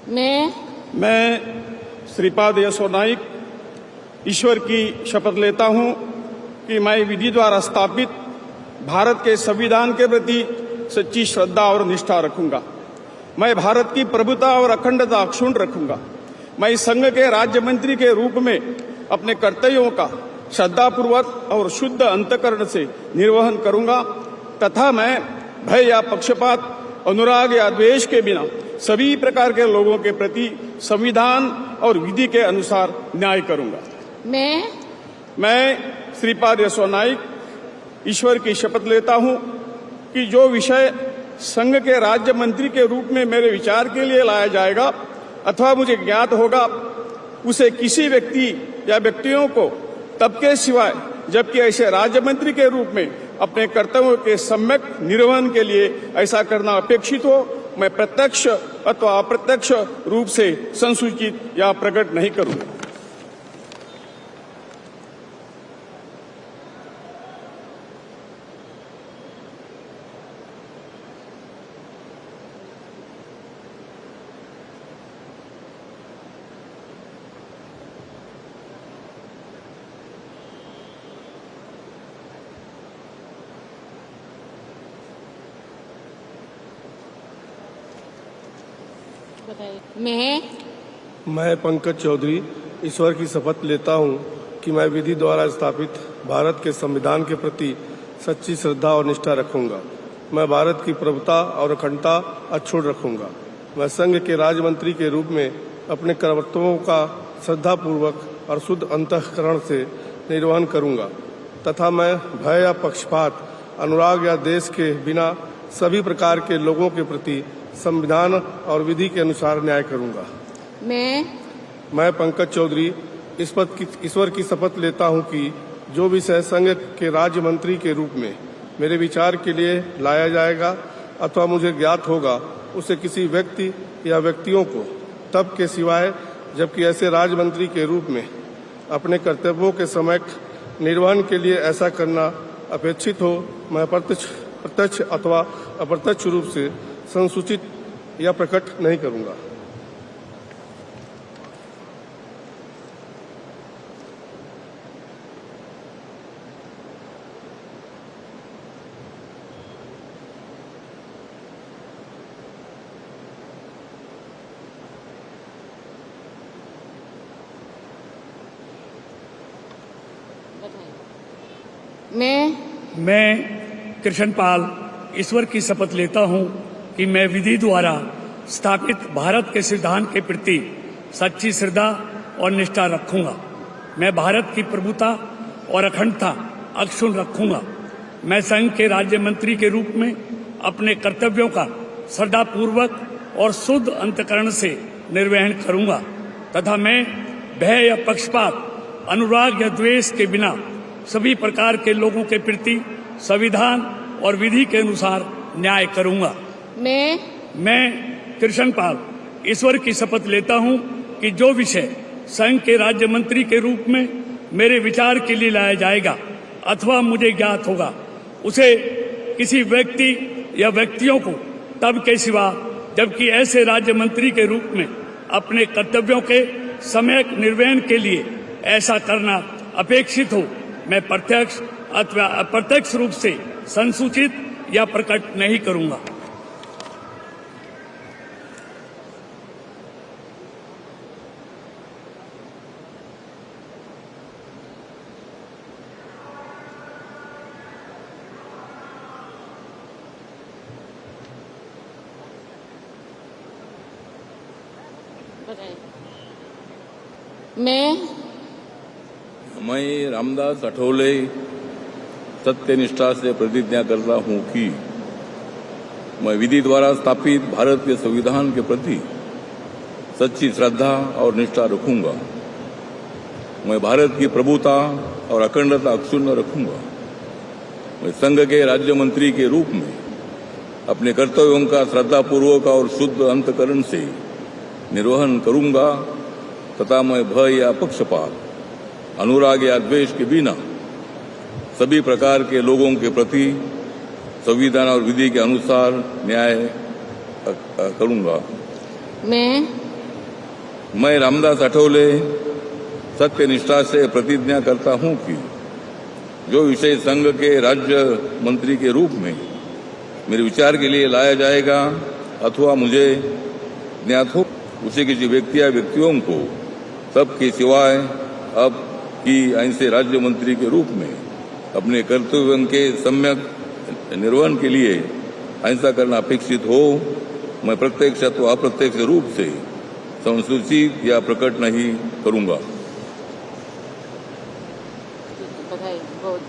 मैं श्रीपाद यसो नाइक ईश्वर की शपथ लेता हूं कि मैं विधि द्वारा स्थापित भारत के संविधान के प्रति सच्ची श्रद्धा और निष्ठा रखूंगा। मैं भारत की प्रभुता और अखंडता अक्षुण्ण रखूंगा। मैं संघ के राज्य मंत्री के रूप में अपने कर्तव्यों का श्रद्धापूर्वक और शुद्ध अंतःकरण से निर्वहन करूंगा तथा मैं भय या पक्षपात, अनुराग या द्वेष के बिना सभी प्रकार के लोगों के प्रति संविधान और विधि के अनुसार न्याय करूंगा। मैं श्रीपाद यसो नाइक ईश्वर की शपथ लेता हूं कि जो विषय संघ के राज्य मंत्री के रूप में मेरे विचार के लिए लाया जाएगा अथवा मुझे ज्ञात होगा, उसे किसी व्यक्ति या व्यक्तियों को तब के सिवाय जबकि ऐसे राज्य मंत्री के रूप में अपने कर्तव्यों के सम्यक निर्वहन के लिए ऐसा करना अपेक्षित हो, मैं प्रत्यक्ष अथवा अप्रत्यक्ष रूप से संसूचित या प्रकट नहीं करूंगा। मैं पंकज चौधरी ईश्वर की शपथ लेता हूं कि मैं विधि द्वारा स्थापित भारत के संविधान के प्रति सच्ची श्रद्धा और निष्ठा रखूंगा। मैं भारत की प्रभुता और अखंडता अक्षुण्ण रखूंगा। मैं संघ के राज्य मंत्री के रूप में अपने कर्तव्यों का श्रद्धापूर्वक और शुद्ध अंतःकरण से निर्वहन करूंगा तथा मैं भय या पक्षपात, अनुराग या देश के बिना सभी प्रकार के लोगों के प्रति संविधान और विधि के अनुसार न्याय करूंगा। मैं पंकज चौधरी ईश्वर की शपथ लेता हूं कि जो विषय संघ के राज्य मंत्री के रूप में मेरे विचार के लिए लाया जाएगा अथवा मुझे ज्ञात होगा, उसे किसी व्यक्ति या व्यक्तियों को तब के सिवाय जबकि ऐसे राज्य मंत्री के रूप में अपने कर्तव्यों के सम्यक निर्वहन के लिए ऐसा करना अपेक्षित हो, मैं प्रत्यक्ष अथवा अप्रत्यक्ष रूप से संसूचित या प्रकट नहीं करूंगा। मैं कृष्णपाल ईश्वर की शपथ लेता हूं कि मैं विधि द्वारा स्थापित भारत के संविधान के प्रति सच्ची श्रद्धा और निष्ठा रखूंगा। मैं भारत की प्रभुता और अखंडता अक्षुण्ण रखूंगा। मैं संघ के राज्य मंत्री के रूप में अपने कर्तव्यों का श्रद्धापूर्वक और शुद्ध अंतःकरण से निर्वहन करूंगा तथा मैं भय या पक्षपात, अनुराग या द्वेष के बिना सभी प्रकार के लोगों के प्रति संविधान और विधि के अनुसार न्याय करूंगा। मैं कृष्णपाल ईश्वर की शपथ लेता हूं कि जो विषय संघ के राज्य मंत्री के रूप में मेरे विचार के लिए लाया जाएगा अथवा मुझे ज्ञात होगा, उसे किसी व्यक्ति या व्यक्तियों को तब के सिवा जबकि ऐसे राज्य मंत्री के रूप में अपने कर्तव्यों के सम्यक निर्वहन के लिए ऐसा करना अपेक्षित हो, मैं प्रत्यक्ष अथवा अप्रत्यक्ष रूप से संसूचित या प्रकट नहीं करूंगा। मैं रामदास अठौले सत्यनिष्ठा से प्रतिज्ञा करता हूं कि मैं विधि द्वारा स्थापित भारत के संविधान के प्रति सच्ची श्रद्धा और निष्ठा रखूंगा। मैं भारत की प्रभुता और अखंडता अक्षुण्ण रखूंगा। मैं संघ के राज्य मंत्री के रूप में अपने कर्तव्यों का श्रद्धापूर्वक और शुद्ध अंतःकरण से निर्वहन करूंगा तथा मैं भय या पक्षपात, अनुराग या द्वेष के बिना सभी प्रकार के लोगों के प्रति संविधान और विधि के अनुसार न्याय करूंगा। मैं रामदास आठवले सत्यनिष्ठा से प्रतिज्ञा करता हूं कि जो विषय संघ के राज्य मंत्री के रूप में मेरे विचार के लिए लाया जाएगा अथवा मुझे ज्ञात हो उसे किसी व्यक्ति या व्यक्तियों को सबके सिवाय अब की ऐसे राज्य मंत्री के रूप में अपने कर्तव्यों के सम्यक निर्वहन के लिए ऐसा करना अपेक्षित हो, मैं प्रत्यक्ष अथवा अप्रत्यक्ष रूप से संसूचित या प्रकट नहीं करूंगा। बधाई बहुत